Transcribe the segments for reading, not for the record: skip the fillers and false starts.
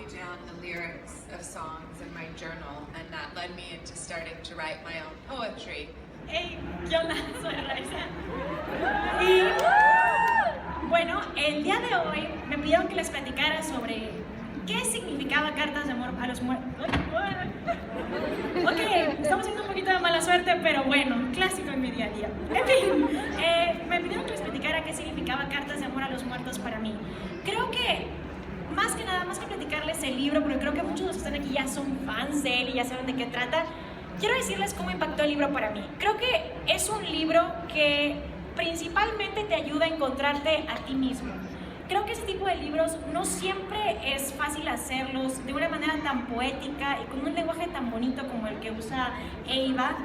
copy down the lyrics of songs in my journal, and that led me into starting to write my own poetry. Hey, ¿qué onda? Soy Raiza. Y bueno, el día de hoy me pidieron que les platicara sobre qué significaba Cartas de Amor a los Muertos. Ok, estamos haciendo un poquito de mala suerte, pero bueno, clásico en mi día a día. En fin, me pidieron que les platicara qué significaba Cartas de Amor a los Muertos para mí. Creo que, más que nada, más que platicarles el libro, porque creo que muchos de los que están aquí ya son fans de él y ya saben de qué trata, quiero decirles cómo impactó el libro para mí. Creo que es un libro que principalmente te ayuda a encontrarte a ti mismo. Creo que ese tipo de libros no siempre es fácil hacerlos de una manera tan poética y con un lenguaje tan bonito como el que usa Ava.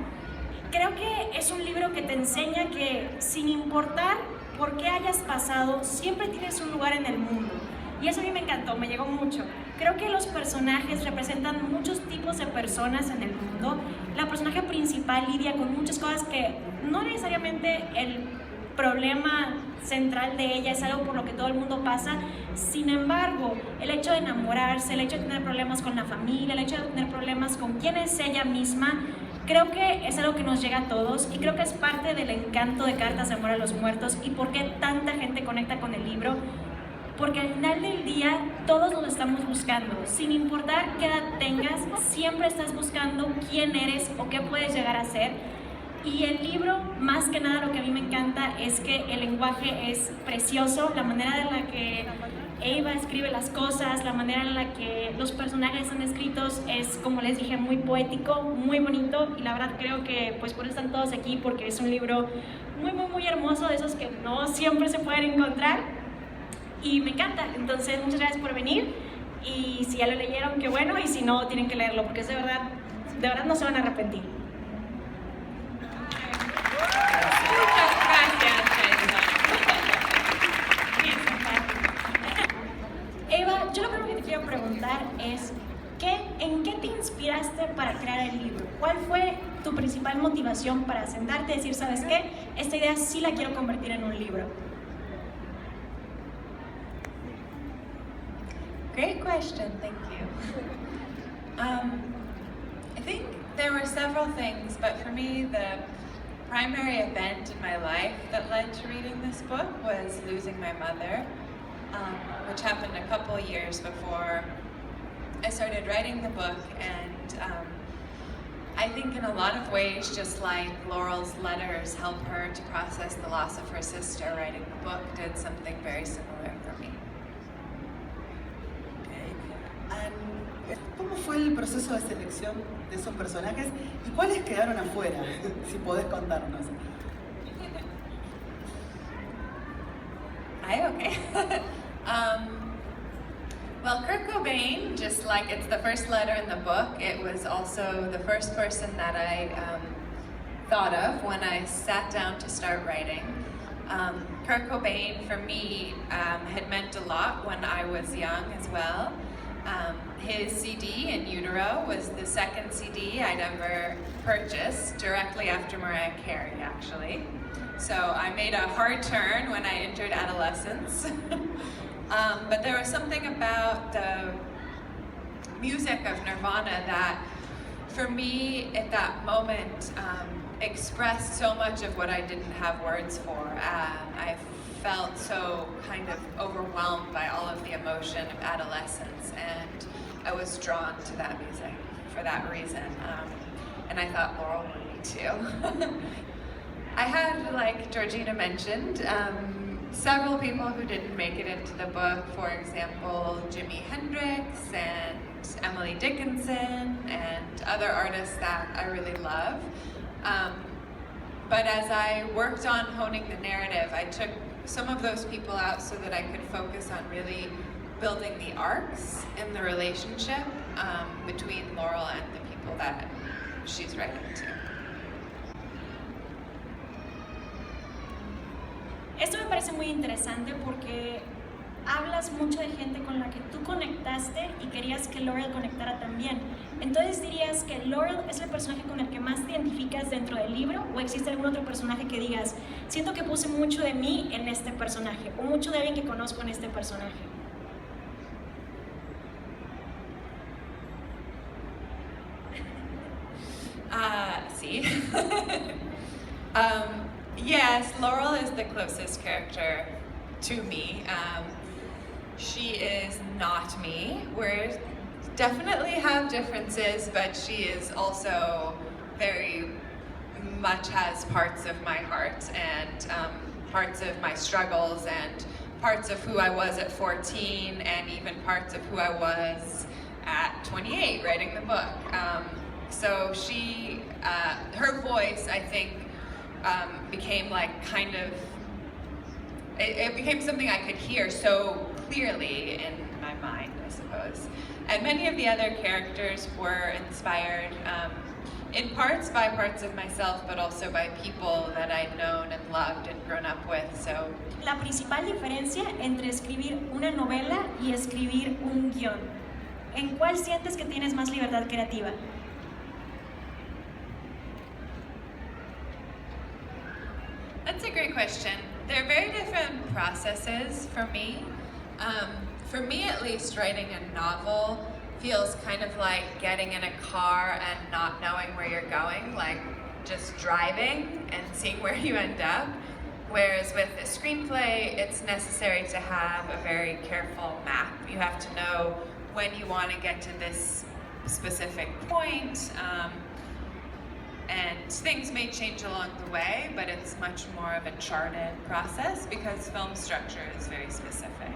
Creo que es un libro que te enseña que sin importar por qué hayas pasado, siempre tienes un lugar en el mundo. Y eso a mí me encantó, me llegó mucho. Creo que los personajes representan muchos tipos de personas en el mundo. La personaje principal lidia con muchas cosas que no necesariamente el problema central de ella es algo por lo que todo el mundo pasa. Sin embargo, el hecho de enamorarse, el hecho de tener problemas con la familia, el hecho de tener problemas con quién es ella misma, creo que es algo que nos llega a todos y creo que es parte del encanto de Cartas de Amor a los Muertos y por qué tanta gente conecta con el libro. Porque al final del día todos nos estamos buscando, sin importar qué edad tengas, siempre estás buscando quién eres o qué puedes llegar a ser. Y el libro, más que nada lo que a mí me encanta es que el lenguaje es precioso, la manera en la que Ava escribe las cosas, la manera en la que los personajes están escritos es, como les dije, muy poético, muy bonito y la verdad creo que pues por eso están todos aquí porque es un libro muy hermoso, de esos que no siempre se pueden encontrar. Y me encanta, entonces muchas gracias por venir y si ya lo leyeron, qué bueno, y si no, tienen que leerlo porque es de verdad no se van a arrepentir. Muchas gracias, Eva, yo lo primero que te quiero preguntar es ¿en qué te inspiraste para crear el libro? ¿Cuál fue tu principal motivación para sentarte y decir, ¿sabes qué? Esta idea sí la quiero convertir en un libro. Great question, thank you. I think there were several things, but for me the primary event in my life that led to reading this book was losing my mother, which happened a couple years before I started writing the book, and I think in a lot of ways, just like Laurel's letters help her to process the loss of her sister, writing the book did something very similar for me. ¿Cómo fue el proceso de selección de esos personajes y cuáles quedaron afuera? Si podés contarnos. Okay. Well, Kurt Cobain, just like it's the first letter in the book, it was also the first person that I thought of when I sat down to start writing. Kurt Cobain, for me, had meant a lot when I was young as well. His CD, In Utero, was the second CD I'd ever purchased, directly after Mariah Carey, actually. So I made a hard turn when I entered adolescence. But there was something about the music of Nirvana that, for me, at that moment, expressed so much of what I didn't have words for. I felt so kind of overwhelmed by all of the emotion of adolescence, and I was drawn to that music for that reason. And I thought Laurel would be too. I had, like Georgina mentioned, several people who didn't make it into the book. For example, Jimi Hendrix and Emily Dickinson and other artists that I really love. But as I worked on honing the narrative, I took some of those people out so that I could focus on really building the arcs in the relationship between Laurel and the people that she's writing to. Esto me parece muy interesante porque hablas mucho de gente con la que tú conectaste y querías que Laurel conectara también. Entonces, ¿dirías que Laurel es el personaje con el que más te identificas dentro del libro? ¿O existe algún otro personaje que digas, siento que puse mucho de mí en este personaje, o mucho de alguien que conozco en este personaje? See. Yes, Laurel is the closest character to me. She is not me. We definitely have differences, but she is also very much has parts of my heart and parts of my struggles and parts of who I was at 14 and even parts of who I was at 28 writing the book. So she, her voice, I think, became like kind of, it became something I could hear so clearly in my mind, I suppose. And many of the other characters were inspired in parts by parts of myself, but also by people that I'd known and loved and grown up with. So La principal diferencia entre escribir una novela y escribir un guión. ¿En cuál sientes que tienes más libertad creativa? that's a great question. They're very different processes for me. For me, at least, writing a novel feels kind of like getting in a car and not knowing where you're going, like just driving and seeing where you end up. Whereas with a screenplay, it's necessary to have a very careful map. You have to know when you want to get to this specific point, and things may change along the way, but it's much more of a charted process because film structure is very specific.